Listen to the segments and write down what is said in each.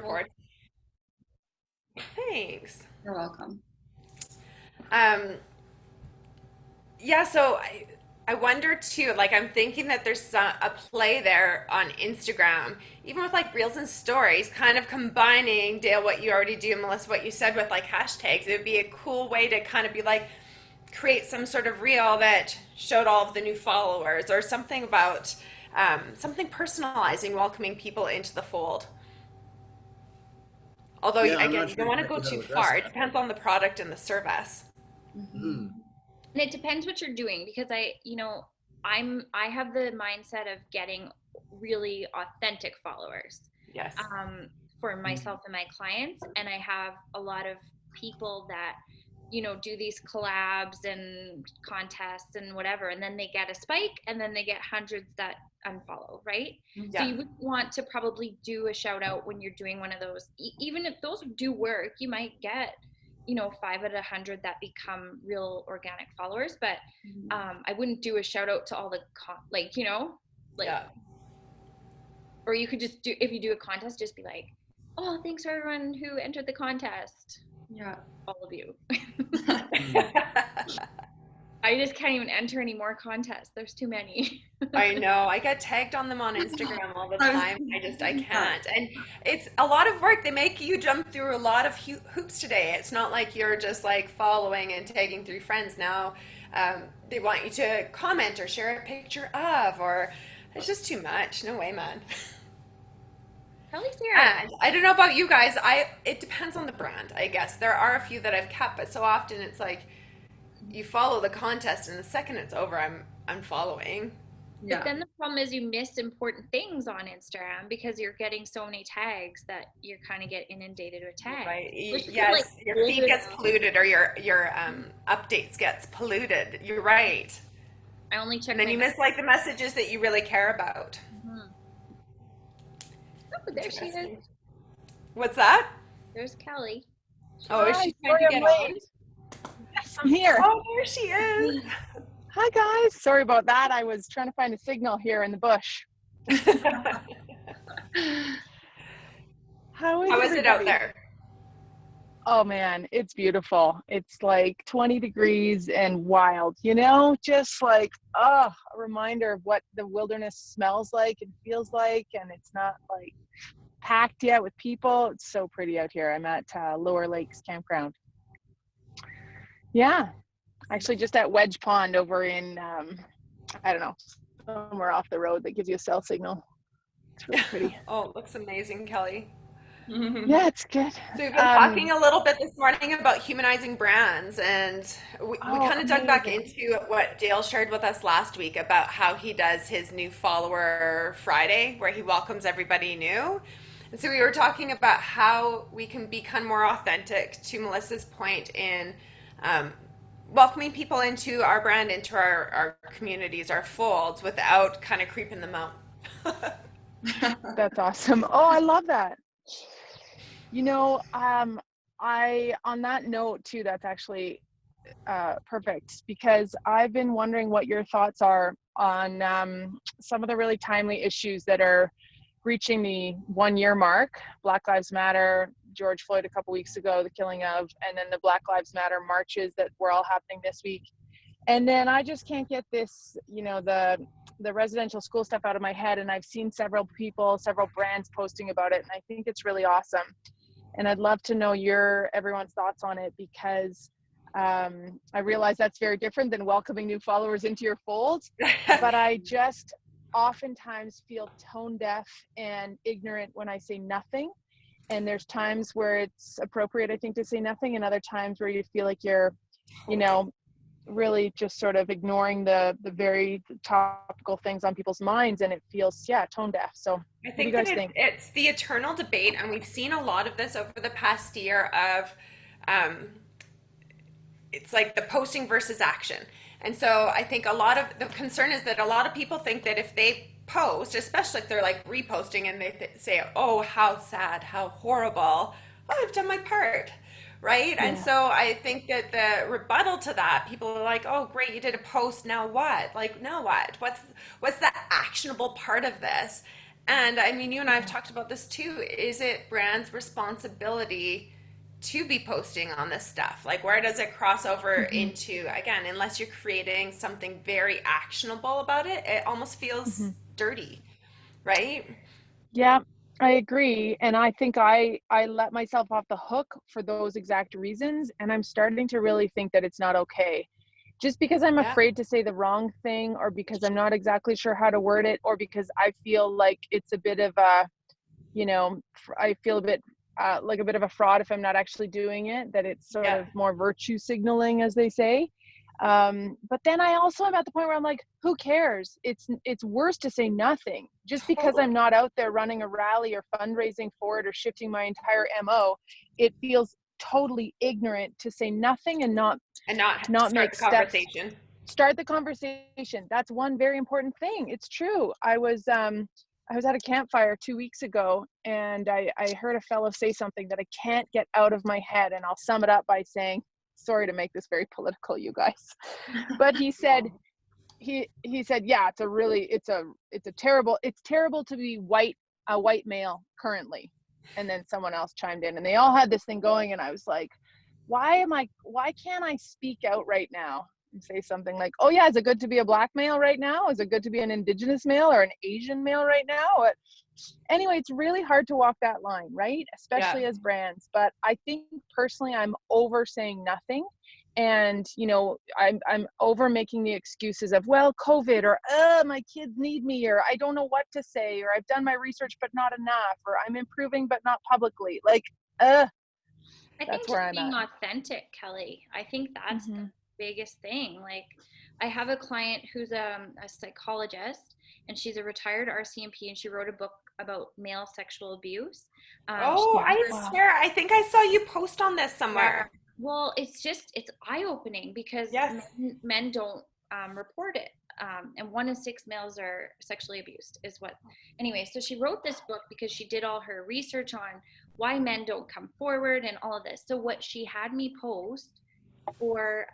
Well, record. Thanks. you're welcome. Um, yeah, so I wonder too, like I'm thinking that there's a play there on Instagram, even with like reels and stories, kind of combining Dale what you already do, Melissa what you said with like hashtags. It would be a cool way to kind of be like create some sort of reel that showed all of the new followers or something about something personalizing, welcoming people into the fold. Although Yeah, I'm again, not you sure don't want to exactly go how too to address far. It that. depends on the product and the service. Hmm. Hmm. And it depends what you're doing because I have the mindset of getting really authentic followers Yes. for myself and my clients, and I have a lot of people that do these collabs and contests and whatever, and then they get a spike and then they get hundreds that unfollow, right? So Yeah. you would want to probably do a shout out when you're doing one of those. Even if those do work, you might get 5 out of 100 that become real organic followers, but I wouldn't do a shout out to all the like, Yeah. or you could just do, if you do a contest, just be like, oh, thanks for everyone who entered the contest, Yeah. all of you. Hmm. I just can't even enter any more contests, there's too many. I know. I get tagged on them on Instagram all the I was time. I thinking that. can't. And it's a lot of work. They make you jump through a lot of hoops today. It's not like you're just like following and tagging through friends now. They want you to comment or share a picture of, or it's just too much. No way, man. Probably Sarah. And I don't know about you guys. It depends on the brand, I guess. There are a few that I've kept, but so often it's like you follow the contest and the second it's over, I'm unfollowing. But Yeah. then the problem is you miss important things on Instagram because you're getting so many tags that you're kind of get inundated with tags. Right. Especially if you're like Yes, your feed older gets now. polluted or your updates gets polluted. You're right. I only check And then my you miss like the messages that you really care about. Mhm. Oh, there she is. Interesting. What's that? There's Kelly. Oh, is Hi, she trying sorry to I'm get on? late. Yes, I'm here. Oh, there she is. Hi guys, sorry about that. I was trying to find a signal here in the bush. How is How is it out everybody? there? Oh man, it's beautiful. It's like 20 degrees and wild, just like, a reminder of what the wilderness smells like and feels like. And it's not like packed yet with people. It's so pretty out here. I'm at Lower Lakes Campground. Yeah, actually just at Wedge Pond over in, I don't know, somewhere off the road that gives you a cell signal. It's really pretty. Oh, it looks amazing, Kelly. Yeah, it's good. So we've been talking a little bit this morning about humanizing brands, and we Oh, kind of dug back amazing. into what Dale shared with us last week about how he does his new follower Friday, where he welcomes everybody new. And so we were talking about how we can become more authentic, to Melissa's point, in um, welcoming people into our brand, into our communities, our folds, without kind of creeping them out. That's awesome. Oh, I love that. On that note too, that's actually perfect because I've been wondering what your thoughts are on some of the really timely issues that are reaching the 1 year mark. Black Lives Matter, George Floyd a couple weeks ago, the killing of, and then the Black Lives Matter marches that were all happening this week. And then I just can't get this, the residential school stuff out of my head. And I've seen several people, several brands posting about it, and I think it's really awesome. And I'd love to know everyone's thoughts on it because I realize that's very different than welcoming new followers into your fold. But I just oftentimes feel tone deaf and ignorant when I say nothing. And there's times where it's appropriate, I think, to say nothing, and other times where you feel like you're, really just sort of ignoring the very topical things on people's minds, and it feels, tone deaf. So I what do you think that guys think? it's the eternal debate, and we've seen a lot of this over the past year of it's like the posting versus action. And so I think a lot of the concern is that a lot of people think that if they post, especially if they're like reposting and they say, oh, how sad, how horrible, oh, I've done my part. Right. And Yeah. so I think that the rebuttal to that, people are like, oh, great, you did a post. Now what? Like, now what? What's the actionable part of this? And I mean, you and I have talked about this too. Is it brands' responsibility to be posting on this stuff? Like, where does it cross over Mhm. into, again, unless you're creating something very actionable about it, it almost feels Mhm. dirty, right? Yeah, I agree. And I think I let myself off the hook for those exact reasons. And I'm starting to really think that it's not okay. Just because I'm Yeah. afraid to say the wrong thing, or because I'm not exactly sure how to word it, or because I feel like it's a bit of a, I feel a bit like a bit of a fraud if I'm not actually doing it, that it's sort Yeah. of more virtue signaling, as they say. But then I also am at the point where I'm like, who cares? It's worse to say nothing. Just because I'm Totally. not out there running a rally or fundraising for it or shifting my entire MO, it feels totally ignorant to say nothing and And not not start make the steps. conversation. Start the conversation. That's one very important thing. It's true. I was at a campfire 2 weeks ago, and I heard a fellow say something that I can't get out of my head, and I'll sum it up by saying, sorry to make this very political, you guys, but he said, he said, yeah, it's terrible to be a white male currently. And then someone else chimed in, and they all had this thing going, and I was like, why can't I speak out right now and say something like, oh yeah, is it good to be a black male right now? Is it good to be an indigenous male or an Asian male right now? Anyway, it's really hard to walk that line, right? Yeah. Especially as brands. But I think personally, I'm over saying nothing. And I'm over making the excuses of, well, COVID, or my kids need me, or I don't know what to say, or I've done my research but not enough, or I'm improving but not publicly. Like, I that's think where just I'm being at. authentic, Kelly. I think that's the Hmm. biggest thing. Like, I have a client who's a psychologist, and she's a retired RCMP, and she wrote a book about male sexual abuse. Oh, Yeah. I Wow. swear, I think I saw you post on this Yeah. somewhere. Well, it's eye-opening because Yes. men don't report it. And 1 in 6 males are sexually abused, is what. Anyway, so she wrote this book because she did all her research on why men don't come forward and all of this. So what she had me post for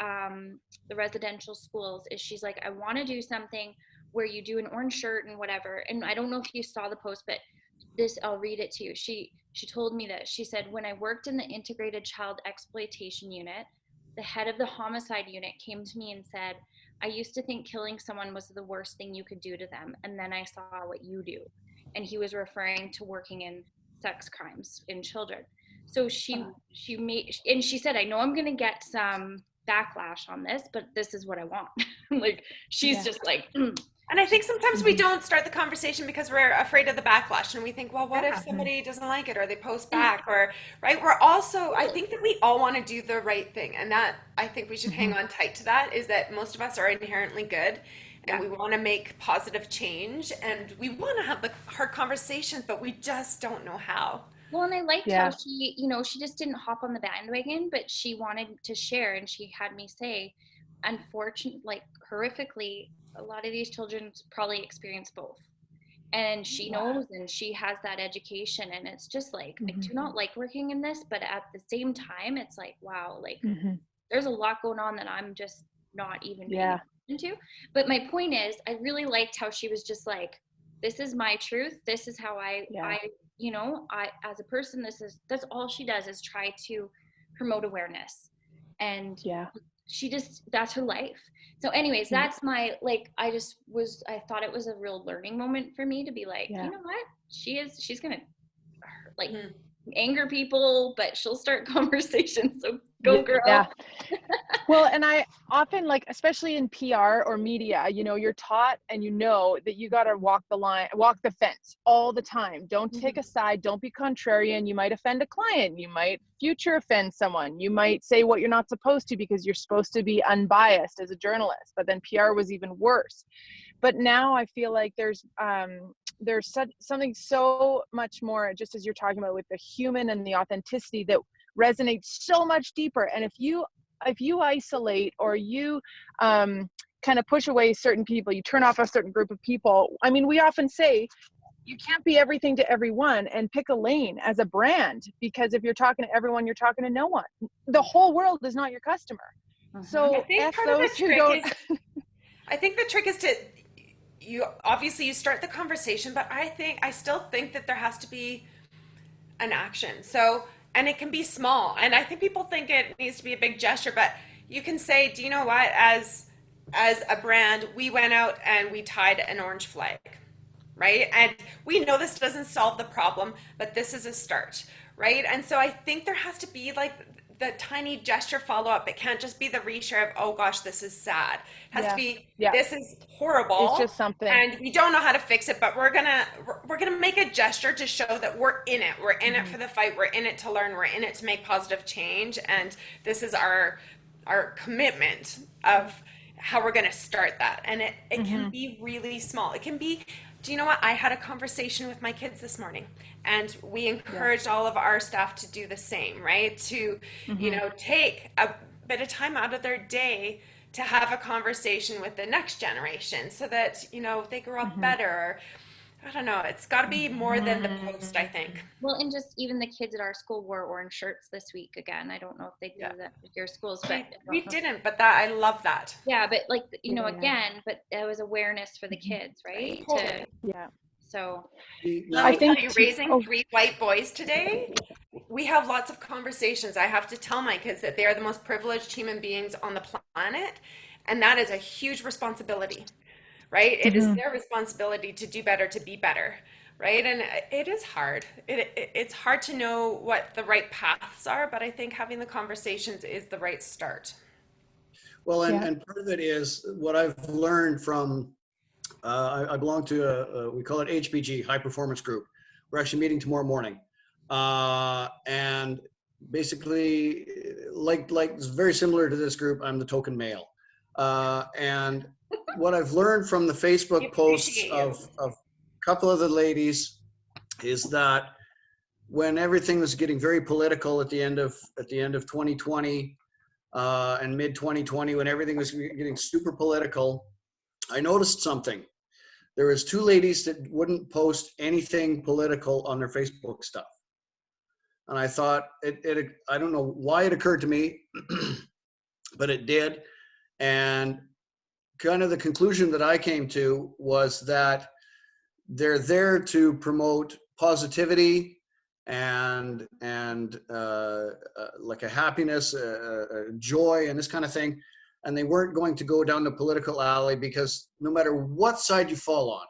the residential schools is, she's like, I want to do something where you do an orange shirt and whatever. And I don't know if you saw the post, but this, I'll read it to you. She told me that, she said, when I worked in the integrated child exploitation unit, the head of the homicide unit came to me and said, I used to think killing someone was the worst thing you could do to them, and then I saw what you do. And he was referring to working in sex crimes in children. So she made, and she said, I know I'm going to get some backlash on this, but this is what I want. Like, she's Yeah. just like, And I she's think sometimes we Hmm. don't start the conversation because we're afraid of the backlash and we think, well, what if yeah. Hmm. somebody doesn't like it or they post And back or, right? We're also, I totally. think that we all want to do the right thing. And that, I think we should hang Hmm. on tight to that, is that most of us are inherently good and Yeah. we want to make positive change and we want to have the hard conversations, but we just don't know how. Well, and I liked how Yeah. she, she just didn't hop on the bandwagon, but she wanted to share, and she had me say, unfortunately, like, horrifically, a lot of these children probably experience both. And she Wow. knows, and she has that education, and it's just like, I Hmm. do not like working in this, but at the same time, it's like, wow, like, Hmm. there's a lot going on that I'm just not even paying Yeah. attention to. But my point is, I really liked how she was just like, this is my truth. This is how Yeah. I, as a person, that's all she does, is try to promote awareness. And Yeah. that's her life. So anyways, Yeah. that's my, like, I thought it was a real learning moment for me to be like, you Yeah. know what? She's going to, like, Mhm. anger people, but she'll start conversations. So go, Yeah. girl. Well, and I often, like, especially in PR or media, you're taught and that you got to walk the line, walk the fence all the time. Don't take a side. Don't be contrarian. You might offend a client. You might future offend someone. You might say what you're not supposed to because you're supposed to be unbiased as a journalist. But then PR was even worse. But now I feel like there's something so much more, just as you're talking about, with the human and the authenticity, that resonates so much deeper. And if you isolate, or you kind of push away certain people, you turn off a certain group of people. I mean, we often say you can't be everything to everyone, and pick a lane as a brand, because if you're talking to everyone, you're talking to no one. The whole world is not your customer. Uh-huh. I So think F part of the those who trick don't. is, I think the trick is to you obviously you start the conversation, but I still think that there has to be an action. So, and it can be small. And I think people think it needs to be a big gesture, but you can say, do you know what? As a brand, we went out and we tied an orange flag, right? And we know this doesn't solve the problem, but this is a start, right? And so I think there has to be like the tiny gesture follow up. It can't just be the reshare of, oh gosh, this is sad. It has to Yeah. be, Yeah. this is It's horrible, just something. and we don't know how to fix it, but we're gonna make a gesture to show that we're in it. We're in it for the fight. We're in it to learn. We're in it to make positive change. And this is our commitment of how we're going to start that. And it can be really small. It can be, do you know what? I had a conversation with my kids this morning, and we encouraged all of our staff to do the same, right? To, you know, take a bit of time out of their day to have a conversation with the next generation so that, you know, they grow up better. I don't know. It's got to be more than the post, I think. Well, and just even the kids at our school wore orange shirts this week again. I don't know if they do that with your schools, but We didn't, but that I love that. yeah, but like, you know, Yeah. again, but it was awareness for the kids, right? Totally. Yeah. So Let I me think tell you, to- raising oh. 3 white boys today, we have lots of conversations. I have to tell my kids that they are the most privileged human beings on the planet, and that is a huge responsibility, right? It is their responsibility to do better, to be better, right? And it is hard. It's hard to know what the right paths are, but I think having the conversations is the right start. Well, Yeah. and part of it is what I've learned from, I belong to we call it HPG, High Performance Group. We're actually meeting tomorrow morning. And basically, like it's very similar to this group, I'm the token male. And what I've learned from the Facebook posts of a couple of the ladies is that when everything was getting very political at the end of 2020, and mid 2020, when everything was getting super political, I noticed something. There was 2 ladies that wouldn't post anything political on their Facebook stuff. And I thought, I don't know why it occurred to me, but it did. And kind of the conclusion that I came to was that they're there to promote positivity and like a happiness, joy, and this kind of thing. And they weren't going to go down the political alley, because no matter what side you fall on,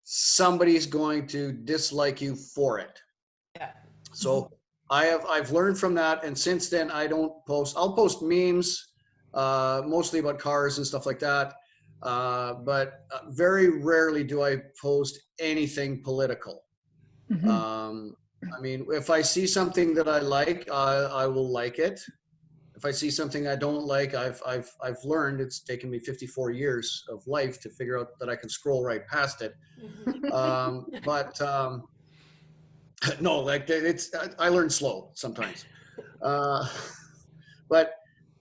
somebody's going to dislike you for it. Yeah. So I've learned from that, and since then I don't post. I'll post memes, mostly about cars and stuff like that. But very rarely do I post anything political. I mean, if I see something that I like, I will like it. If I see something I don't like, I've learned, it's taken me 54 years of life to figure out that I can scroll right past it. But no, like I learn slow sometimes. But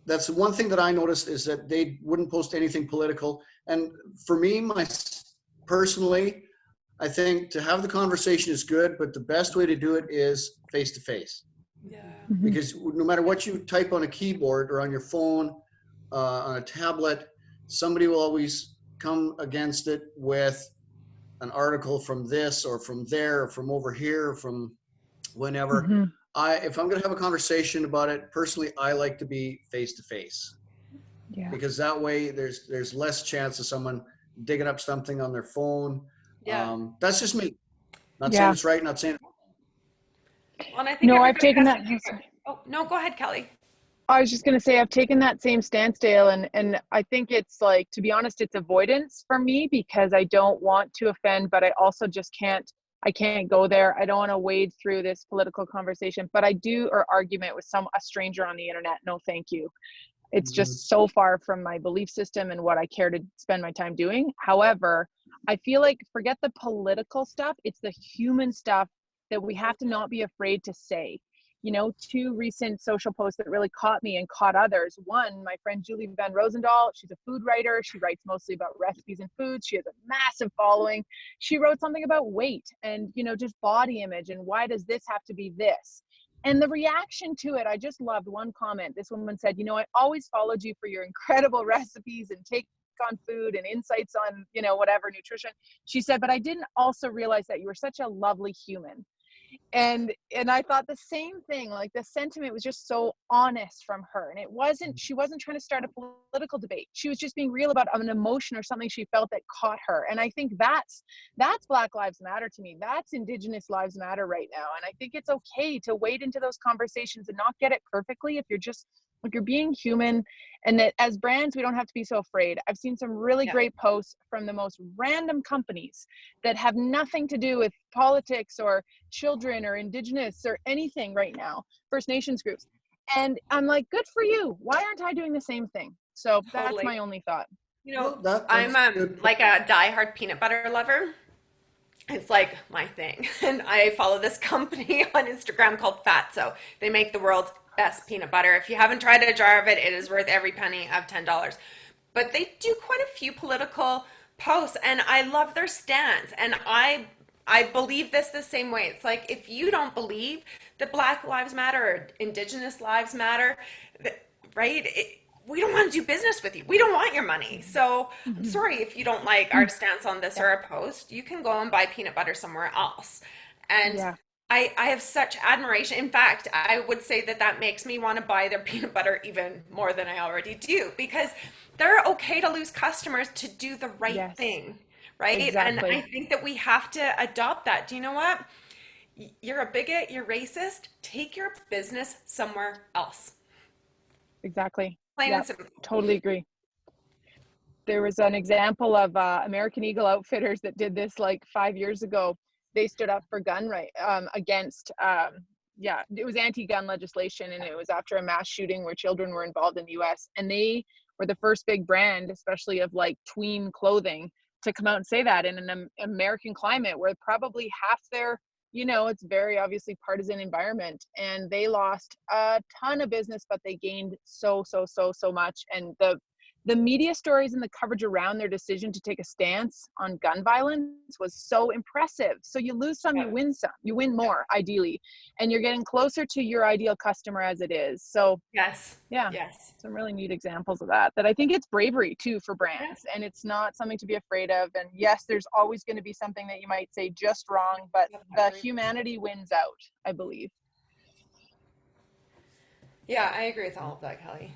that's one thing that I noticed, is that they wouldn't post anything political. And for me, personally, I think to have the conversation is good, but the best way to do it is face to face. Yeah. Because no matter what you type on a keyboard or on your phone, on a tablet, somebody will always come against it with an article from this or from there or from over here or from whenever. If I'm going to have a conversation about it, personally, I like to be face to face. Yeah. Because that way there's less chance of someone digging up something on their phone. Yeah. That's just me. Not Yeah. saying it's right, not saying. Well, and I think No, I've everybody taken has that. to do it. Oh, no, go ahead, Kelly. I was just going to say, I've taken that same stance, Dale, and I think it's like, to be honest, it's avoidance for me, because I don't want to offend, but I also just I can't go there. I don't want to wade through this political conversation, but I do, or argument with a stranger on the internet. No, thank you. It's just so far from my belief system and what I care to spend my time doing. However, I feel like, forget the political stuff, it's the human stuff that we have to not be afraid to say. You know, 2 recent social posts that really caught me and caught others. One, my friend Julie Van Rosendahl, she's a food writer. She writes mostly about recipes and food. She has a massive following. She wrote something about weight and, you know, just body image and why does this have to be this? And the reaction to it, I just loved one comment. This woman said, you know, I always followed you for your incredible recipes and take on food and insights on, you know, whatever, nutrition. She said, but I didn't also realize that you were such a lovely human. And I thought the same thing. Like, the sentiment was just so honest from her, and she wasn't trying to start a political debate. She was just being real about an emotion or something she felt that caught her. And I think that's Black Lives Matter to me. That's Indigenous Lives Matter right now. And I think it's okay to wade into those conversations and not get it perfectly if you're just, like, you're being human. And that as brands, we don't have to be so afraid. I've seen some really great posts from the most random companies that have nothing to do with politics or children or Indigenous or anything right now, First Nations groups. And I'm like, good for you. Why aren't I doing the same thing? So that's Totally. my only thought. You know, Well, I'm that's good. like a diehard peanut butter lover. It's like my thing. And I follow this company on Instagram called Fatso. They make the world's best peanut butter. If you haven't tried a jar of it, it is worth every penny of $10. But they do quite a few political posts, and I love their stance. And I believe this the same way. It's like, if you don't believe that Black Lives Matter or Indigenous Lives Matter, right? We don't want to do business with you. We don't want your money. So I'm sorry if you don't like our stance on this or a post. You can go and buy peanut butter somewhere else. And I have such admiration. In fact, I would say that makes me want to buy their peanut butter even more than I already do, because they're okay to lose customers to do the right thing, right? Exactly. And I think that we have to adopt that. Do you know what? You're a bigot, you're racist. Take your business somewhere else. Exactly. Plain and simple. Totally agree. There was an example of American Eagle Outfitters that did this like 5 years ago. They stood up for gun right against it was anti-gun legislation, and it was after a mass shooting where children were involved in the US, and they were the first big brand, especially of like tween clothing, to come out and say that in an American climate where probably half their, you know, it's very obviously partisan environment, and they lost a ton of business, but they gained so much. And the media stories and the coverage around their decision to take a stance on gun violence was so impressive. So you lose some, you win some, you win more ideally, and you're getting closer to your ideal customer as it is. So Yes. some really neat examples of that I think it's bravery too for brands, and it's not something to be afraid of. And yes, there's always going to be something that you might say just wrong, but the humanity wins out, I believe. Yeah, I agree with all of that, Kelly.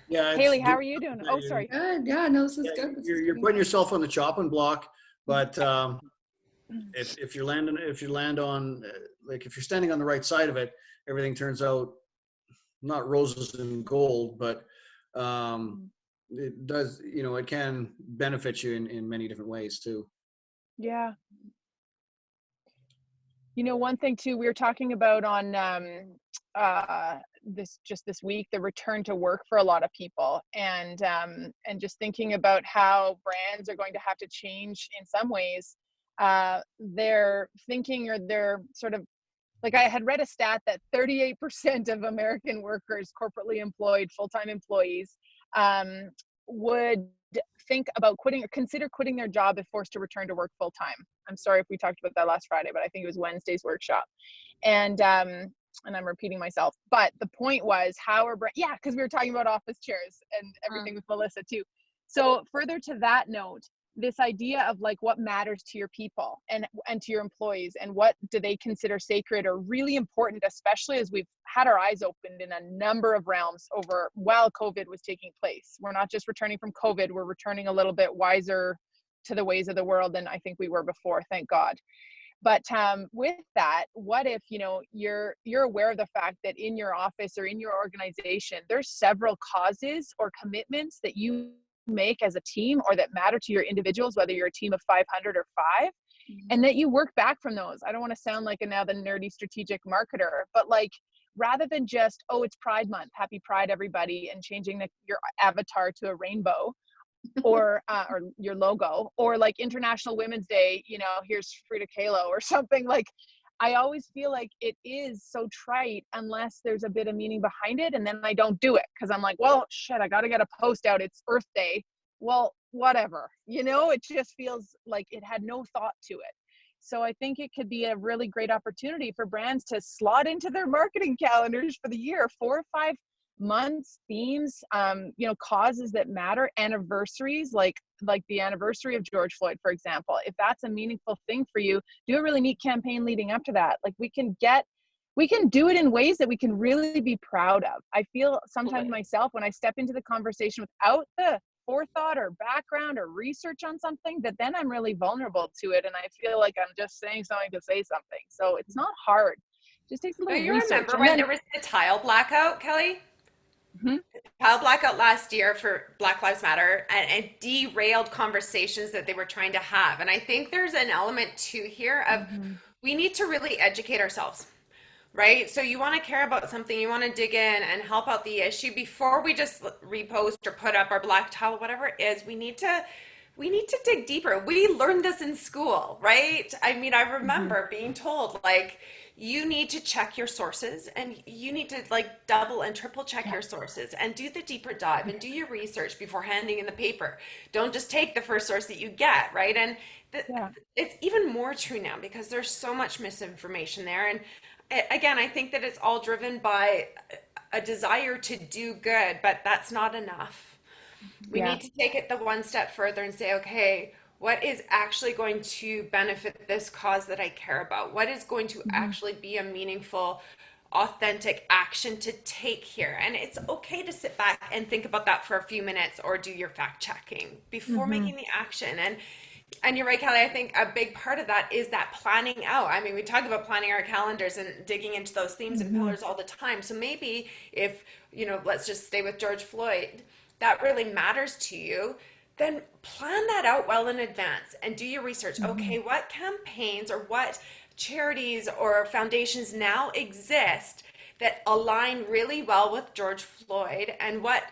Yeah, Haley, how are you doing? Oh, sorry. Good. Yeah, no, this is good. You're putting yourself on the chopping block, but if you land on like, if you're standing on the right side of it, everything turns out not roses and gold, but it does, you know, it can benefit you in many different ways too. Yeah. You know, one thing too, we were talking about on this week, the return to work for a lot of people, and just thinking about how brands are going to have to change in some ways their thinking, or their sort of, like, I had read a stat that 38% of American workers, corporately employed, full-time employees, would think about quitting or consider quitting their job if forced to return to work full-time. I'm sorry if we talked about that last Friday, but I think it was Wednesday's workshop. And I'm repeating myself, but the point was because we were talking about office chairs and everything with Melissa too. So further to that note, this idea of like what matters to your people and to your employees, and what do they consider sacred or really important, especially as we've had our eyes opened in a number of realms while COVID was taking place. We're not just returning from COVID, we're returning a little bit wiser to the ways of the world than I think we were before, thank God. But with that, what if, you know, you're aware of the fact that in your office or in your organization, there's several causes or commitments that you make as a team or that matter to your individuals, whether you're a team of 500 or 5, and that you work back from those. I don't want to sound like another nerdy strategic marketer, but like, rather than just, oh, it's Pride Month, happy Pride everybody, and changing your avatar to a rainbow, or your logo, or like International Women's Day, you know, here's Frida Kahlo or something. Like, I always feel like it is so trite unless there's a bit of meaning behind it, and then I don't do it because I'm like, well, shit, I got to get a post out, it's Earth Day. Well, whatever, you know, it just feels like it had no thought to it. So I think it could be a really great opportunity for brands to slot into their marketing calendars for the year 4 or 5 months, themes, causes that matter, anniversaries, like the anniversary of George Floyd, for example. If that's a meaningful thing for you, do a really neat campaign leading up to that. Like we can do it in ways that we can really be proud of. I feel sometimes myself when I step into the conversation without the forethought or background or research on something, that then I'm really vulnerable to it. And I feel like I'm just saying something to say something. So it's not hard. Just takes a Do little you research. remember when there was the tile blackout, Kelly? Mhm. Tile blackout last year for Black Lives Matter, and it derailed conversations that they were trying to have. And I think there's an element too here of we need to really educate ourselves, right? So you want to care about something, you want to dig in and help out the issue before we just repost or put up our black tile, whatever it is. We need to dig deeper. We learned this in school, right? I mean, I remember being told like you need to check your sources and you need to like double and triple check your sources and do the deeper dive and do your research before handing in the paper. Don't just take the first source that you get, right? And it's even more true now because there's so much misinformation there. And again, I think that it's all driven by a desire to do good, but that's not enough. We need to take it the one step further and say, okay, what is actually going to benefit this cause that I care about? What is going to actually be a meaningful, authentic action to take here? And it's okay to sit back and think about that for a few minutes or do your fact checking before making the action. And you're right, Kelly, I think a big part of that is that planning out. I mean, we talk about planning our calendars and digging into those themes and pillars all the time. So maybe if, let's just stay with George Floyd, that really matters to you, then plan that out well in advance and do your research. Okay, what campaigns or what charities or foundations now exist that align really well with George Floyd, and what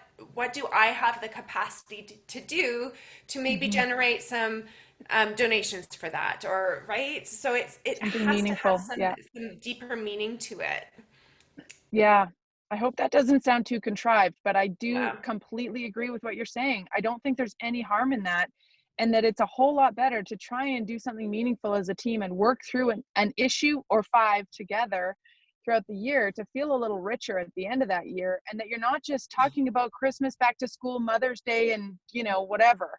do I have the capacity to do to maybe generate some donations for that, or right? So it Something has meaningful. to have some deeper meaning to it. Yeah. I hope that doesn't sound too contrived, but I do completely agree with what you're saying. I don't think there's any harm in that, and that it's a whole lot better to try and do something meaningful as a team and work through an issue or 5 together throughout the year to feel a little richer at the end of that year, and that you're not just talking about Christmas, back to school, Mother's Day, and whatever.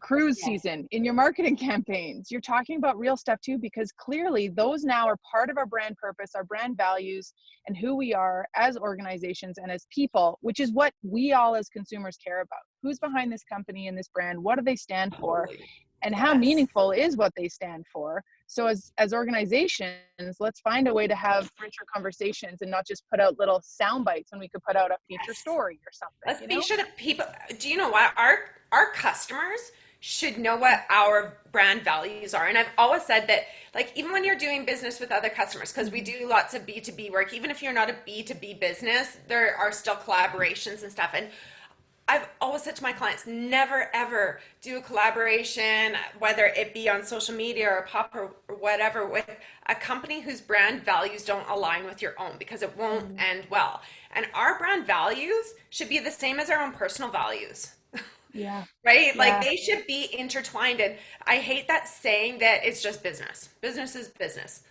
Cruise season in your marketing campaigns. You're talking about real stuff too, because clearly those now are part of our brand purpose, our brand values, and who we are as organizations and as people, which is what we all as consumers care about. Who's behind this company and this brand? What do they stand for? And how meaningful is what they stand for? So as organizations, let's find a way to have richer conversations and not just put out little sound bites when we could put out a feature story or something. Let's be sure that people, do you know what? Our customers should know what our brand values are. And I've always said that, like, even when you're doing business with other customers, because we do lots of B2B work, even if you're not a B2B business, there are still collaborations and stuff. And I've always said to my clients, never ever do a collaboration, whether it be on social media or pop or whatever, with a company whose brand values don't align with your own, because it won't end well. And our brand values should be the same as our own personal values. Yeah. Right? Like they should be intertwined. And I hate that saying that it's just business. Business is business.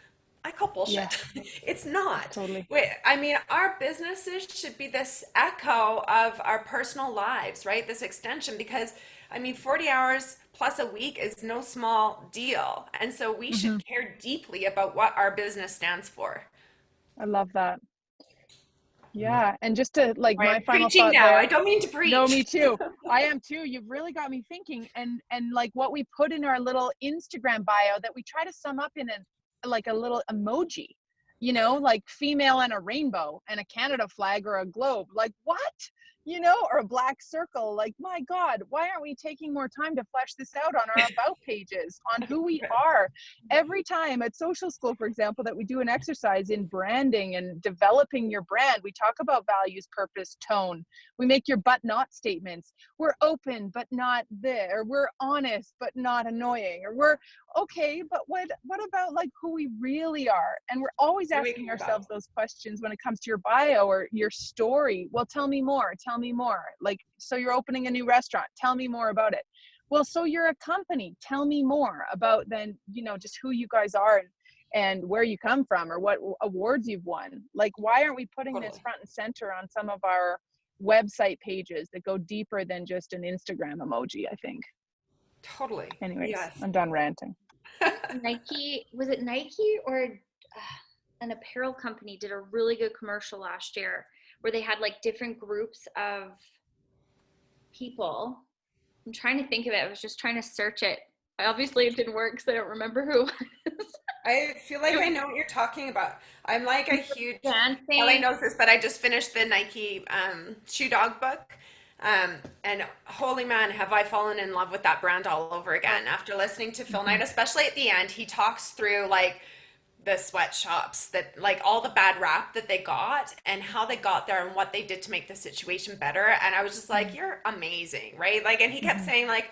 I call bullshit. It's not. Totally. I mean, our businesses should be this echo of our personal lives, right? This extension, because I mean, 40 hours plus a week is no small deal. And so we should care deeply about what our business stands for. I love that. Yeah. And just to my final preaching thought now. there, I don't mean to preach. No, me too. I am too. You've really got me thinking. And like what we put in our little Instagram bio that we try to sum up in a little emoji, like female and a rainbow and a Canada flag or a globe. Like what? Or a black circle. Like, my God, why aren't we taking more time to flesh this out on our about pages on who we are? Every time at social school, for example, that we do an exercise in branding and developing your brand, we talk about values, purpose, tone. We make your but not statements. We're open, but not there. We're honest, but not annoying. Or we're okay, but what about like who we really are? And we're always asking ourselves those questions when it comes to your bio or your story. Well, tell me more. Like, so you're opening a new restaurant. Tell me more about it. Well, so you're a company. Tell me more about then, just who you guys are. and where you come from or what awards you've won. Like, why aren't we putting this Totally. front and center on some of our website pages that go deeper than just an Instagram emoji, I think. Totally. Anyways, Yes. I'm done ranting. Nike, was it Nike or an apparel company did a really good commercial last year where they had like different groups of people. I'm trying to think of it. I was just trying to search it. Obviously it didn't work because I don't remember who it was. I feel like I know what you're talking about. I'm like a huge, Dancing. Ellie knows this, but I just finished the Nike Shoe Dog book. And holy man, have I fallen in love with that brand all over again after listening to Phil Knight, especially at the end. He talks through like the sweatshops that like all the bad rap that they got and how they got there and what they did to make the situation better. And I was just like, you're amazing, right? Like, and he kept saying like,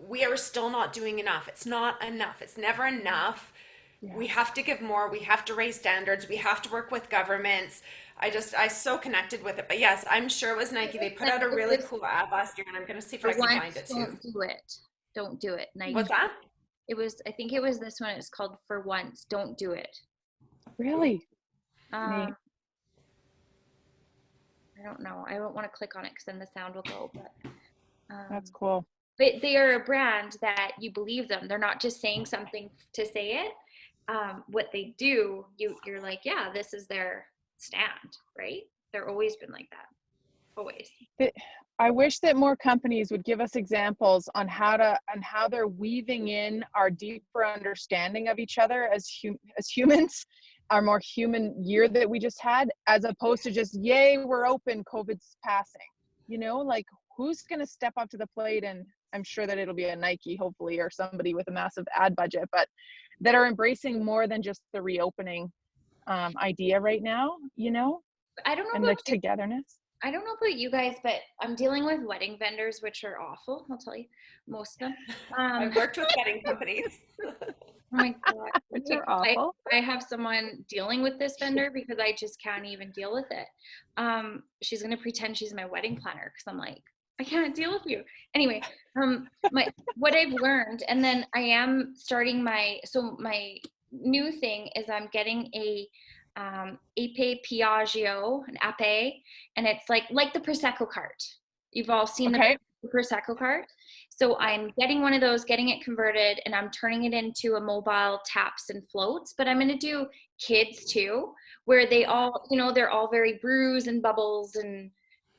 we are still not doing enough. It's not enough. It's never enough. Yeah. We have to give more. We have to raise standards. We have to work with governments. I so connected with it. But yes, I'm sure it was Nike. They put out a really cool ad last year, and I'm going to see if I can find it too. Don't do it. Don't do it. Nike. What's that? It was, I think it was this one. It's called For Once, Don't Do It. Really? I don't know. I don't want to click on it because then the sound will go. But That's cool. But they are a brand that you believe them. They're not just saying something to say it. What they do, you're like, yeah, this is their stand, right? They're always been like that. Always. I wish that more companies would give us examples on how they're weaving in our deeper understanding of each other as humans, our more human year that we just had, as opposed to just, yay, we're open, COVID's passing. You know, like, who's going to step up to the plate? And I'm sure that it'll be a Nike, hopefully, or somebody with a massive ad budget, but that are embracing more than just the reopening idea right now, you know, I don't know and about the togetherness. I don't know about you guys, but I'm dealing with wedding vendors, which are awful. I'll tell you, most of them. I've worked with wedding companies. Oh my God. They're awful. I have someone dealing with this vendor because I just can't even deal with it. She's going to pretend she's my wedding planner because I'm like, I can't deal with you. Anyway, what I've learned, and then I am starting my new thing is I'm getting a Ape Piaggio, an Ape, and it's like the Prosecco cart. You've all seen the Prosecco cart. So I'm getting one of those, getting it converted, and I'm turning it into a mobile taps and floats. But I'm going to do kids too, where they all, you know, they're all very brews and bubbles and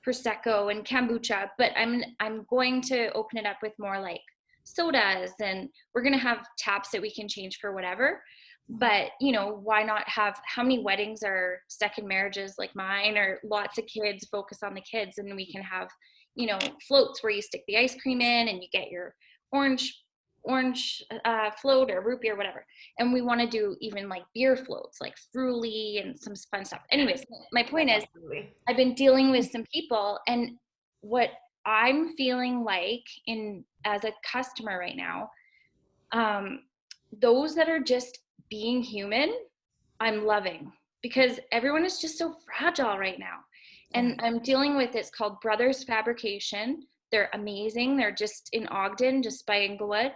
Prosecco and kombucha. But I'm going to open it up with more like sodas, and we're going to have taps that we can change for whatever. But, you know, why not have, how many weddings are second marriages like mine, or lots of kids, focus on the kids, and we can have, you know, floats where you stick the ice cream in and you get your orange float or root beer, whatever. And we want to do even like beer floats, like Fruly and some fun stuff. Anyways, my point is, I've been dealing with some people, and what I'm feeling like as a customer right now, those that are just being human, I'm loving, because everyone is just so fragile right now. And I'm dealing with, it's called Brothers Fabrication. They're amazing. They're just in Ogden, just by Inglewood.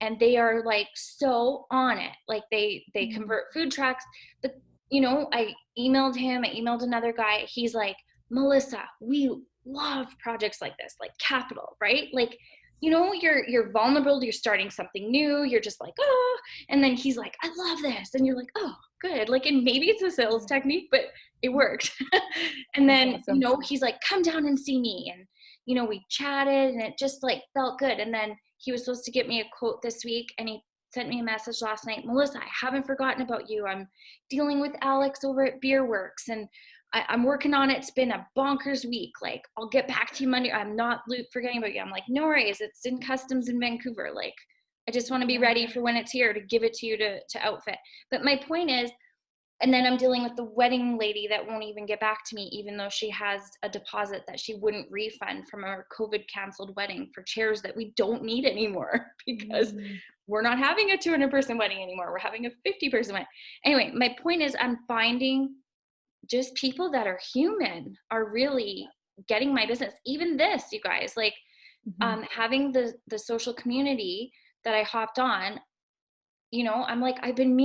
And they are like so on it. Like they convert food trucks. But, you know, I emailed him, I emailed another guy. He's like, Melissa, we love projects like this, like Capital, right? Like, you know, you're vulnerable, you're starting something new, you're just like, oh, and then he's like, I love this. And you're like, oh, good. Like, and maybe it's a sales technique, but it worked. And then, awesome. You know, he's like, come down and see me. And, you know, we chatted and it just like felt good. And then he was supposed to get me a quote this week, and he sent me a message last night, Melissa, I haven't forgotten about you. I'm dealing with Alex over at Beer Works, and I'm working on it. It's been a bonkers week. Like, I'll get back to you Monday. I'm not forgetting about you. I'm like, no worries. It's in customs in Vancouver. Like, I just want to be ready for when it's here to give it to you to outfit. But my point is, and then I'm dealing with the wedding lady that won't even get back to me, even though she has a deposit that she wouldn't refund from our COVID canceled wedding for chairs that we don't need anymore because we're not having a 200-person wedding anymore. We're having a 50-person wedding. Anyway, my point is, I'm finding just people that are human are really getting my business. Even this, you guys, like having the social community that I hopped on, you know, I'm like, I've been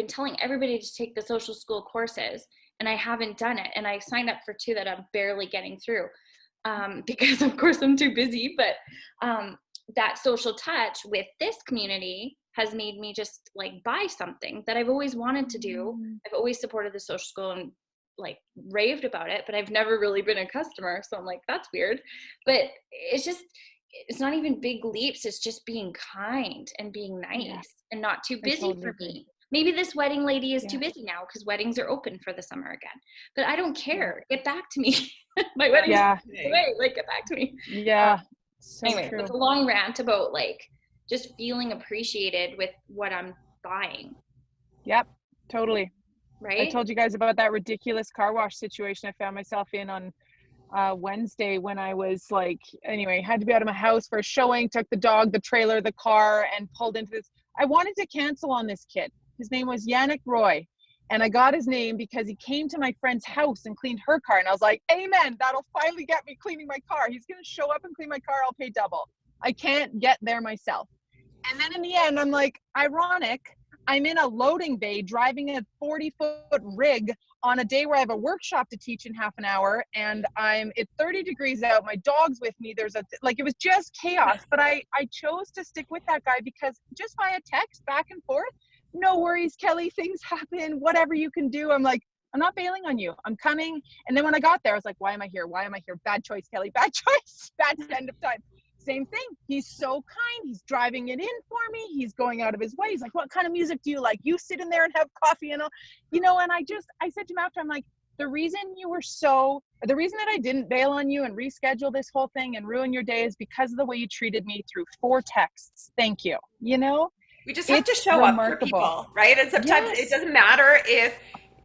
telling everybody to take the social school courses and I haven't done it. And I signed up for 2 that I'm barely getting through because of course I'm too busy. But that social touch with this community has made me just like buy something that I've always wanted to do. I've always supported the social school and like raved about it, but I've never really been a customer. So I'm like, that's weird. But it's not even big leaps. It's just being kind and being nice and not too busy totally for agree. me. Maybe this wedding lady is Yeah. too busy now because weddings are open for the summer again. But I don't care. Get back to me. My wedding's away. Like, get back to me. Yeah. So Anyway, true. it's a long rant about like just feeling appreciated with what I'm buying. Yep. Totally. Right? I told you guys about that ridiculous car wash situation I found myself in on Wednesday when I was like, anyway, had to be out of my house for a showing, took the dog, the trailer, the car, and pulled into this. I wanted to cancel on this kid. His name was Yannick Roy. And I got his name because he came to my friend's house and cleaned her car. And I was like, amen, that'll finally get me cleaning my car. He's going to show up and clean my car. I'll pay double. I can't get there myself. And then in the end, I'm like, ironic, I'm in a loading bay driving a 40-foot rig on a day where I have a workshop to teach in half an hour, and it's 30 degrees out. My dog's with me. It was just chaos, but I chose to stick with that guy because just via text back and forth, no worries, Kelly, things happen, whatever you can do. I'm like, I'm not bailing on you. I'm coming. And then when I got there, I was like, why am I here? Why am I here? Bad choice, Kelly. Bad choice. Bad end of time. Same thing. He's so kind. He's driving it in for me. He's going out of his way. He's like, what kind of music do you like? You sit in there and have coffee and all, and I said to him after, I'm like, the reason that I didn't bail on you and reschedule this whole thing and ruin your day is because of the way you treated me through 4 texts. Thank you. We just have to It's show up for remarkable. people, right? And sometimes it doesn't matter if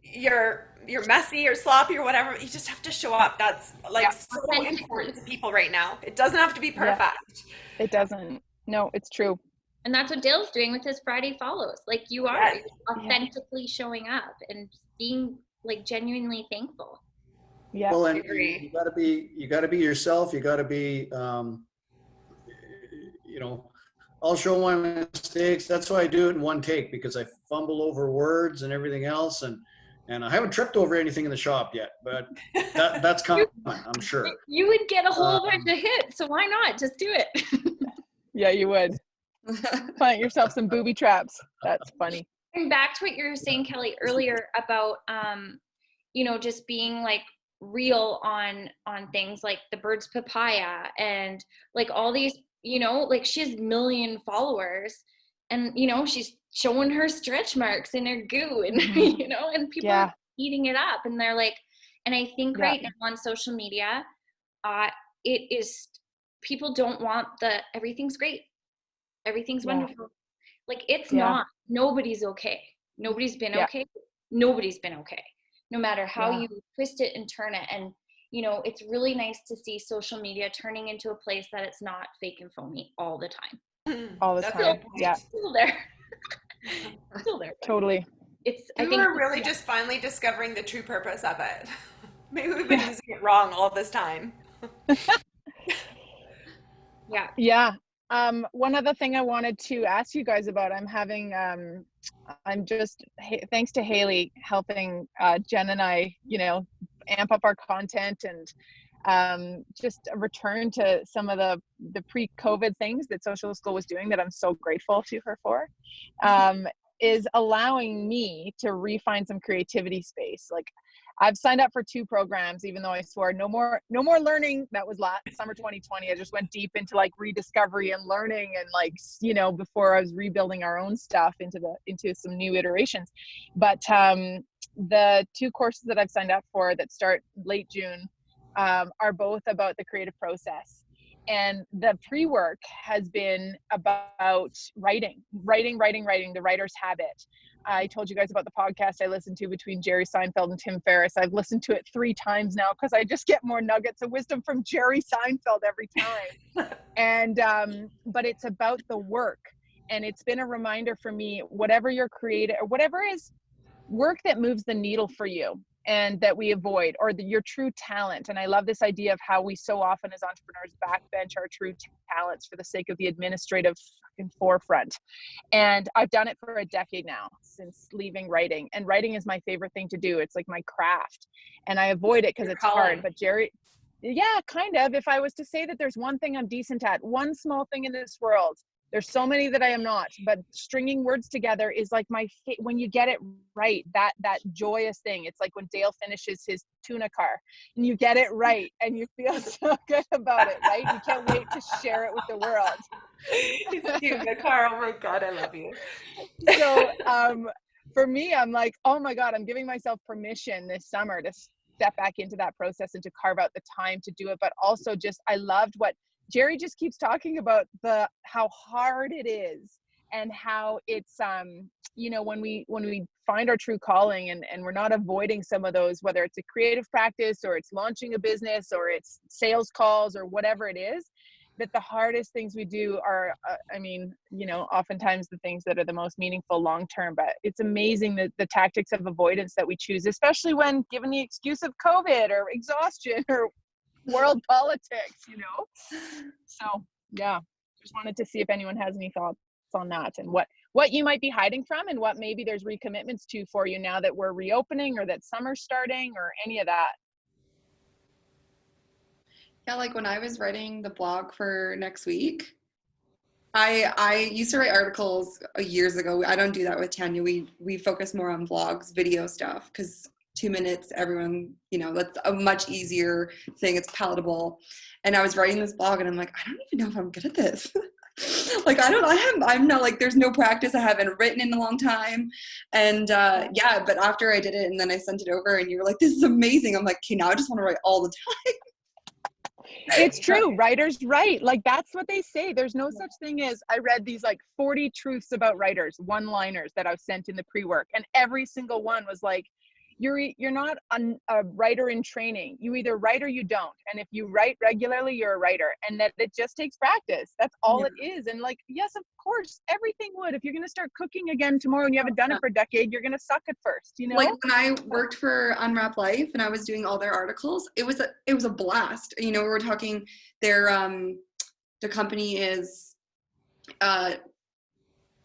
you're messy or sloppy or whatever. You just have to show up. That's like so important to people right now. It doesn't have to be perfect. It doesn't. No, it's true. And that's what Dale's doing with his Friday follows. Like you are authentically showing up and being like genuinely thankful. Yeah. Well, and you gotta be yourself. You gotta be, I'll show my mistakes. That's why I do it in one take, because I fumble over words and everything else. And I haven't tripped over anything in the shop yet, but that's coming, I'm sure. You would get a whole bunch of hits, so why not? Just do it. Yeah, you would. Plant yourself some booby traps. That's funny. And back to what you were saying, Kelly, earlier about, just being like real on things like the Birds Papaya and like all these, like she has 1 million followers and, she's showing her stretch marks in her goo and, and people are eating it up and they're like, and I think right now on social media, it is, people don't want everything's great. Everything's wonderful. Like it's not, nobody's okay. Nobody's been okay. Nobody's been okay. No matter how you twist it and turn it. And, it's really nice to see social media turning into a place that it's not fake and phony all the time. All the time. Still there. Still there. Totally. I think we're really just finally discovering the true purpose of it. Maybe we've been using it wrong all this time. Yeah. One other thing I wanted to ask you guys about, thanks to Haley helping Jen and I, amp up our content and just a return to some of the pre-COVID things that Social School was doing that I'm so grateful to her for, is allowing me to refine some creativity space. Like I've signed up for 2 programs, even though I swore no more learning. That was summer 2020. I just went deep into like rediscovery and learning and like, before I was rebuilding our own stuff into some new iterations. But the 2 courses that I've signed up for that start late June are both about the creative process. And the pre-work has been about writing, the writer's habit. I told you guys about the podcast I listened to between Jerry Seinfeld and Tim Ferriss. I've listened to it 3 times now because I just get more nuggets of wisdom from Jerry Seinfeld every time. And, but it's about the work. And it's been a reminder for me, whatever you're creating or whatever is work that moves the needle for you. and that we avoid, or your true talent. And I love this idea of how we so often as entrepreneurs backbench our true talents for the sake of the administrative fucking forefront. And I've done it for a decade now, since leaving writing. And writing is my favorite thing to do. It's like my craft. And I avoid it because it's hard. But Jerry, yeah, kind of. If I was to say that there's one thing I'm decent at, one small thing in this world, there's so many that I am not, but stringing words together is like when you get it right, that joyous thing. It's like when Dale finishes his tuna car and you get it right and you feel so good about it, right? You can't wait to share it with the world. His tuna car, oh my God, I love you. So for me, I'm like, oh my God, I'm giving myself permission this summer to step back into that process and to carve out the time to do it. But also just, I loved what Jerry just keeps talking about, how hard it is, and how it's you know, when we find our true calling and we're not avoiding some of those, whether it's a creative practice or it's launching a business or it's sales calls or whatever it is, that the hardest things we do are I mean, you know, oftentimes the things that are the most meaningful long term. But it's amazing that the tactics of avoidance that we choose, especially when given the excuse of COVID or exhaustion or world politics, you know. So yeah, just wanted to see if anyone has any thoughts on that, and what you might be hiding from, and what maybe there's recommitments to for you now that we're reopening or that summer's starting, or any of that. Yeah, like when I was writing the blog for next week, I used to write articles years ago. I don't do that with Tanya. We focus more on vlogs, video stuff, because 2 minutes, everyone, you know, that's a much easier thing. It's palatable. And I was writing this blog and I'm like, I don't even know if I'm good at this. Like, I'm not, like, there's no practice. I haven't written in a long time. And yeah, but after I did it and then I sent it over and you were like, this is amazing. I'm like, okay, now I just want to write all the time. It's true. Writers write. Like, that's what they say. There's no such thing as, I read these like 40 truths about writers, one-liners that I've sent in the pre-work. And every single one was like, you're not a writer in training. You either write or you don't. And if you write regularly, you're a writer. And that it just takes practice. That's all it is. And like, yes, of course, everything would. If you're going to start cooking again tomorrow and you haven't done it for a decade, you're going to suck at first, you know? Like when I worked for Unwrap Life and I was doing all their articles, it was a blast. You know, we were talking, their company is,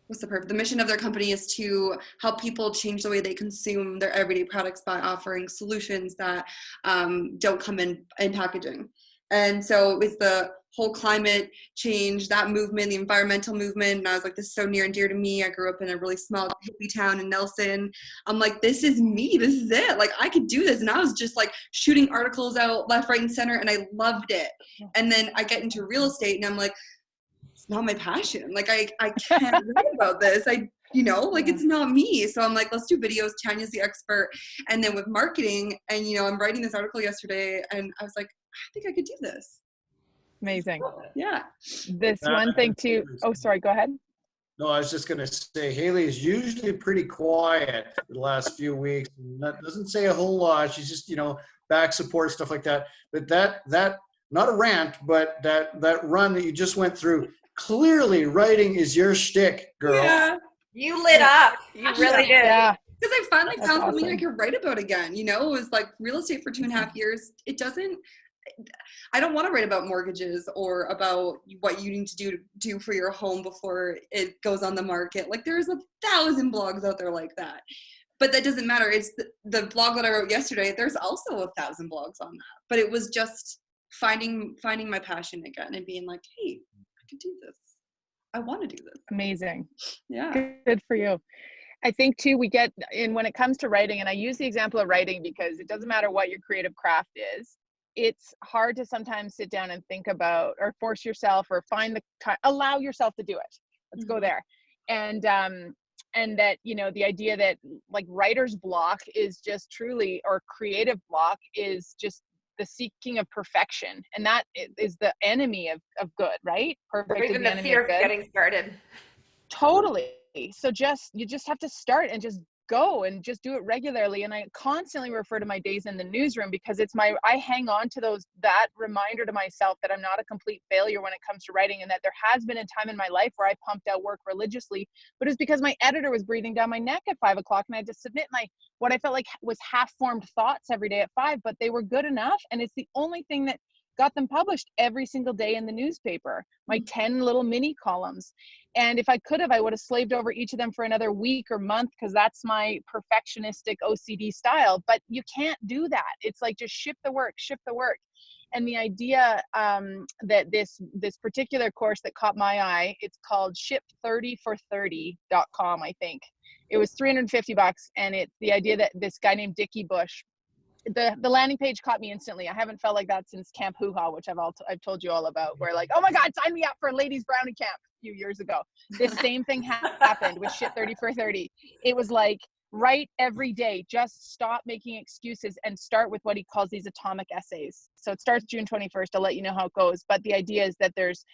what's the purpose? The mission of their company is to help people change the way they consume their everyday products by offering solutions that don't come in packaging. And so it's the whole climate change, that movement, the environmental movement. And I was like, this is so near and dear to me. I grew up in a really small hippie town in Nelson. I'm like, this is me. This is it. Like, I could do this. And I was just like shooting articles out left, right, and center. And I loved it. And then I get into real estate and I'm like, it's not my passion. Like, I can't write about this. You know, like, it's not me. So I'm like, let's do videos. Tanya's the expert. And then with marketing, and, you know, I'm writing this article yesterday and I was like, I think I could do this. Amazing. Yeah. This one thing too. Oh, sorry. Go ahead. No, I was just going to say, Haley is usually pretty quiet the last few weeks. That doesn't say a whole lot. She's just, you know, back support, stuff like that. But that not a rant, but that run that you just went through, clearly writing is your shtick, girl. Yeah. You lit up. You really did. Yeah. Because I finally That's found something awesome. I could write about again. You know, it was like real estate for 2.5 years. I don't want to write about mortgages or about what you need to do for your home before it goes on the market. Like, there's 1,000 blogs out there like that. But that doesn't matter. It's the blog that I wrote yesterday. There's also 1,000 blogs on that. But it was just finding my passion again and being like, hey, I could do this. I want to do this. Amazing. Yeah. Good for you. I think too, we get in when it comes to writing, and I use the example of writing because it doesn't matter what your creative craft is. It's hard to sometimes sit down and think about, or force yourself, or find the time, allow yourself to do it. Let's go there. And that, you know, the idea that like writer's block is just truly, or creative block is just the seeking of perfection. And that is the enemy of good, right? Perfect. Or even the fear of getting started. Totally. So you just have to start and just go and just do it regularly. And I constantly refer to my days in the newsroom because I hang on to that reminder to myself that I'm not a complete failure when it comes to writing, and that there has been a time in my life where I pumped out work religiously, but it's because my editor was breathing down my neck at 5 o'clock and I had to submit what I felt like was half-formed thoughts every day at 5, but they were good enough. And it's the only thing that got them published every single day in the newspaper, my 10 little mini columns. And if I could have, I would have slaved over each of them for another week or month, because that's my perfectionistic OCD style. But you can't do that. It's like, just ship the work. And the idea that this particular course that caught my eye, it's called ship30for30.com, I think. It was $350, and it's the idea that this guy named Dickie Bush, the landing page caught me instantly. I haven't felt like that since Camp Hoo Ha, which I've told you all about, where like, oh my God, sign me up for a ladies brownie camp a few years ago. This same thing happened with Ship 30 for 30. It was like, write every day, just stop making excuses and start with what he calls these atomic essays. So it starts June 21st. I'll let you know how it goes. But the idea is that there's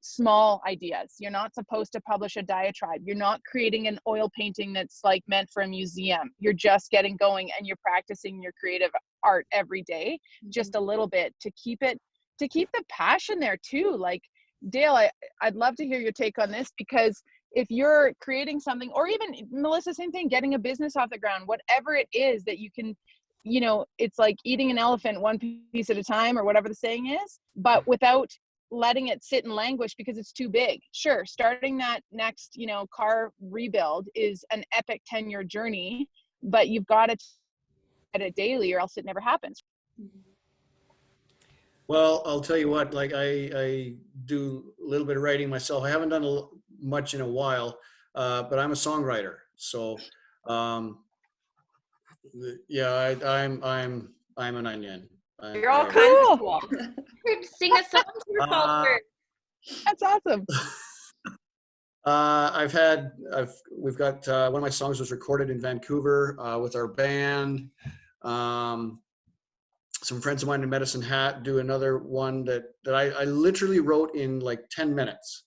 small ideas. You're not supposed to publish a diatribe. You're not creating an oil painting that's like meant for a museum. You're just getting going and you're practicing your creative art every day, just a little bit, to keep the passion there too. Like, Dale, I'd love to hear your take on this, because if you're creating something, or even Melissa, same thing, getting a business off the ground, whatever it is that you can, it's like eating an elephant one piece at a time, or whatever the saying is, but without letting it sit and languish because it's too big. Sure, starting that next, car rebuild is an epic 10-year journey, but you've got to get it daily or else it never happens. Well, I'll tell you what, like I do a little bit of writing myself. I haven't done much in a while, but I'm a songwriter. So, yeah, I'm an onion. You're all kinds of cool. Sing a song to your followers. That's awesome. We've got one of my songs was recorded in Vancouver with our band. Some friends of mine in Medicine Hat do another one that I literally wrote in like 10 minutes.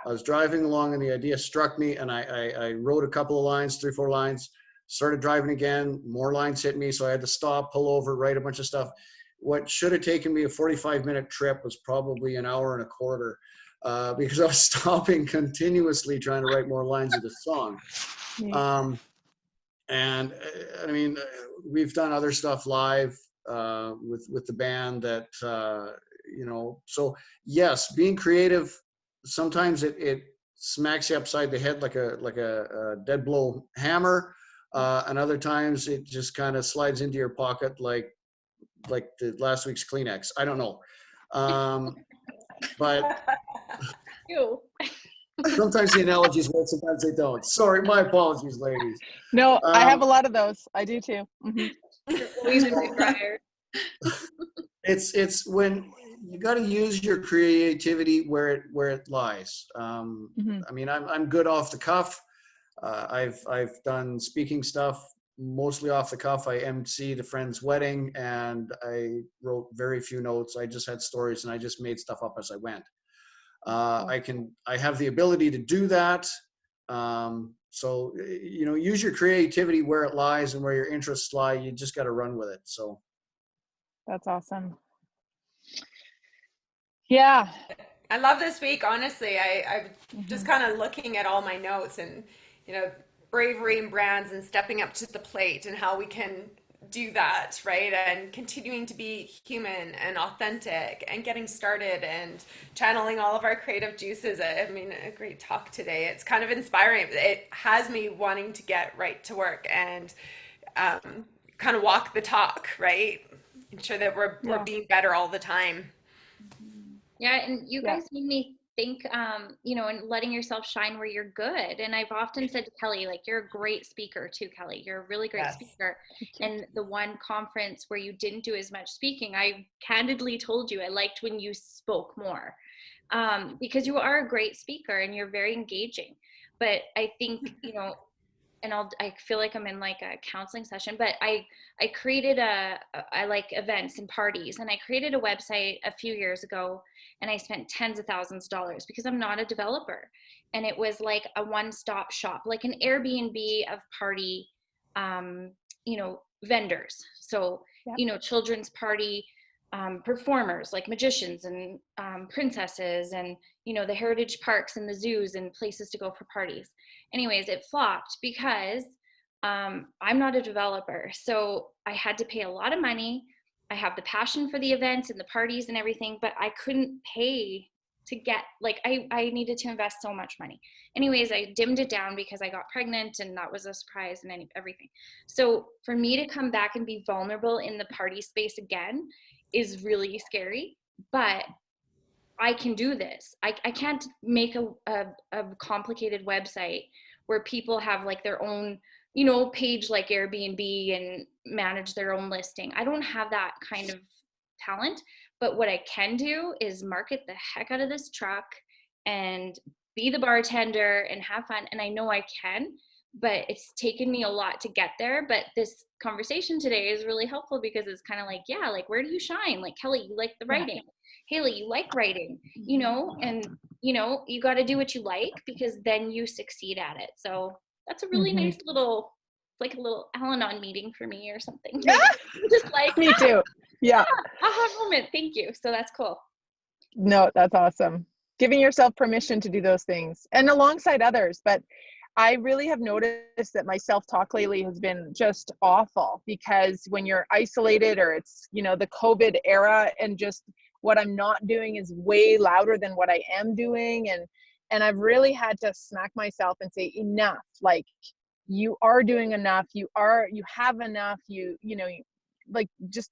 I was driving along and the idea struck me, and I wrote a couple of lines, 3-4 lines, started driving again, more lines hit me, so I had to stop, pull over, write a bunch of stuff. What should have taken me a 45-minute trip was probably an hour and a quarter, because I was stopping continuously trying to write more lines of the song. And I mean, we've done other stuff live with the band that, so yes, being creative, sometimes it smacks you upside the head like a dead blow hammer, and other times it just kind of slides into your pocket like the last week's Kleenex. I don't know, but sometimes the analogies work, sometimes they don't. Sorry, my apologies, ladies. No, I have a lot of those. I do too. It's when you got to use your creativity where it lies. I mean, I'm good off the cuff. I've done speaking stuff mostly off the cuff. I emceed a friend's wedding and I wrote very few notes. I just had stories and I just made stuff up as I went. I have the ability to do that. So, use your creativity where it lies and where your interests lie. You just got to run with it. So. That's awesome. Yeah. I love this week, honestly. I'm just kind of looking at all my notes and, bravery in brands and stepping up to the plate and how we can do that, right? And continuing to be human and authentic and getting started and channeling all of our creative juices. I mean, a great talk today. It's kind of inspiring. It has me wanting to get right to work and kind of walk the talk, right? Ensure that we're being better all the time. Yeah, and you guys made me think, and letting yourself shine where you're good. And I've often said to Kelly, like, you're a great speaker too, Kelly. You're a really great speaker. And the one conference where you didn't do as much speaking, I candidly told you I liked when you spoke more, because you are a great speaker and you're very engaging. But I think, and I feel like I'm in like a counseling session, but I created I like events and parties, and I created a website a few years ago, and I spent tens of thousands of dollars because I'm not a developer. And it was like a one-stop shop, like an Airbnb of party you know, vendors. So, Yep. you know, children's party performers like magicians and princesses, and, you know, the heritage parks and the zoos and places to go for parties. Anyways, it flopped because I'm not a developer. So I had to pay a lot of money. I have the passion for the events and the parties and everything, but I couldn't pay to get, like, I needed to invest so much money. Anyways, I dimmed it down because I got pregnant, and that was a surprise and everything. So for me to come back and be vulnerable in the party space again is really scary, but I can do this. I can't make a complicated website where people have like their own, you know, page like Airbnb and manage their own listing. I don't have that kind of talent, but what I can do is market the heck out of this truck and be the bartender and have fun. And I know I can, but it's taken me a lot to get there. But this conversation today is really helpful because it's kind of like, yeah, like, where do you shine? Like, Kelly, you like the writing. Haley, you like writing, you know, and, you know, you got to do what you like because then you succeed at it. So that's a really nice little, like a little Al-Anon meeting for me or something. Just like, Me too. Yeah. aha moment. Thank you. So that's cool. No, that's awesome. Giving yourself permission to do those things and alongside others. But I really have noticed that my self-talk lately has been just awful because when you're isolated or it's, you know, the COVID era and just what I'm not doing is way louder than what I am doing. And I've really had to smack myself and say, enough, like you are doing enough. You have enough, you know, like just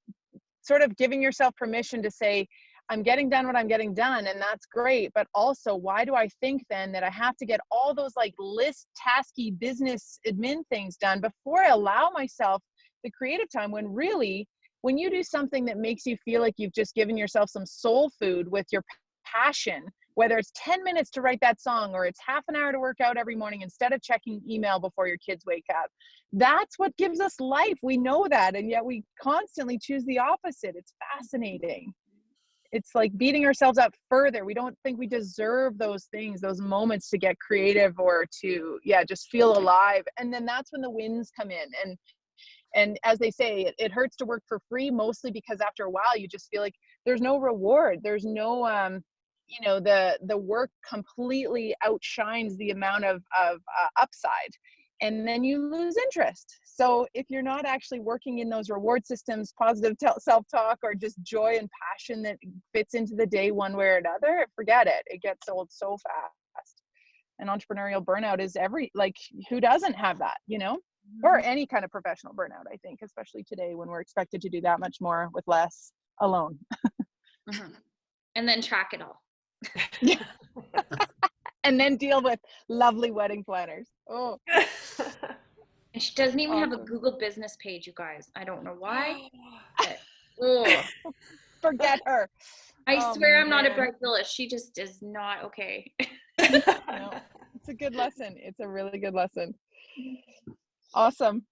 sort of giving yourself permission to say, I'm getting done what I'm getting done, and that's great. But also, why do I think then that I have to get all those like list tasky business admin things done before I allow myself the creative time when really, when you do something that makes you feel like you've just given yourself some soul food with your passion, whether it's 10 minutes to write that song or it's half an hour to work out every morning instead of checking email before your kids wake up, that's what gives us life. We know that, and yet we constantly choose the opposite. It's fascinating. It's like beating ourselves up further. We don't think we deserve those things, those moments to get creative or to, just feel alive. And then that's when the wins come in. And as they say, it hurts to work for free, mostly because after a while, you just feel like there's no reward. There's no, you know, the work completely outshines the amount of upside. And then you lose interest. So if you're not actually working in those reward systems, positive self-talk, or just joy and passion that fits into the day one way or another, forget it. It gets old so fast. And entrepreneurial burnout is who doesn't have that, you know? Or any kind of professional burnout, I think, especially today when we're expected to do that much more with less alone. And then track it all. Yeah. And then deal with lovely wedding planners. Oh. And she doesn't even have a Awesome. Google business page, you guys. I don't know why. But, Forget her. I swear I'm not a man. Bridezilla. She just is not okay. No, it's a good lesson. It's a really good lesson. Awesome.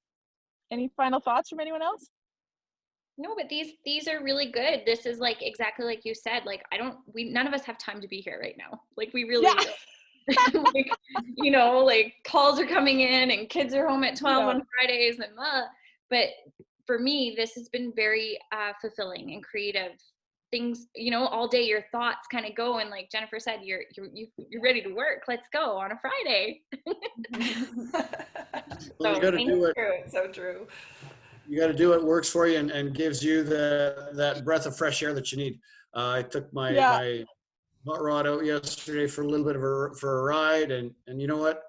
Any final thoughts from anyone else? No, but these are really good. This is like exactly like you said. Like none of us have time to be here right now. Like we really do. Like, you know, like calls are coming in and kids are home at 12 on Fridays and but for me, this has been very fulfilling and creative. Things, you know, all day your thoughts kind of go, and like Jennifer said, you're ready to work. Let's go on a Friday. Well, you got to do it. It's so true. You got to do what works for you and gives you that breath of fresh air that you need. I took my hot rod out yesterday for a little bit of a ride, and you know what?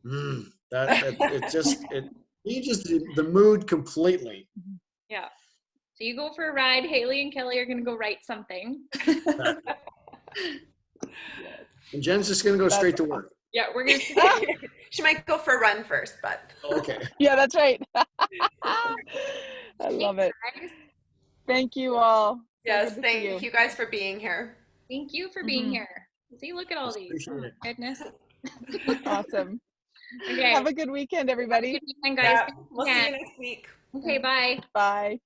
It changes the mood completely. Yeah. So you go for a ride. Haley and Kelly are going to go write something. And Jen's just going to go straight to work. Yeah, we're going to. She might go for a run first, but. Okay. Yeah, that's right. I love it. Thank you all. Yes, thank you guys for being here. Thank you for being here. See, look at all these. Oh my goodness. Awesome. Okay. Have a good weekend, everybody. Have a good weekend, guys. Yeah, we'll see you next week. Okay, bye. Bye.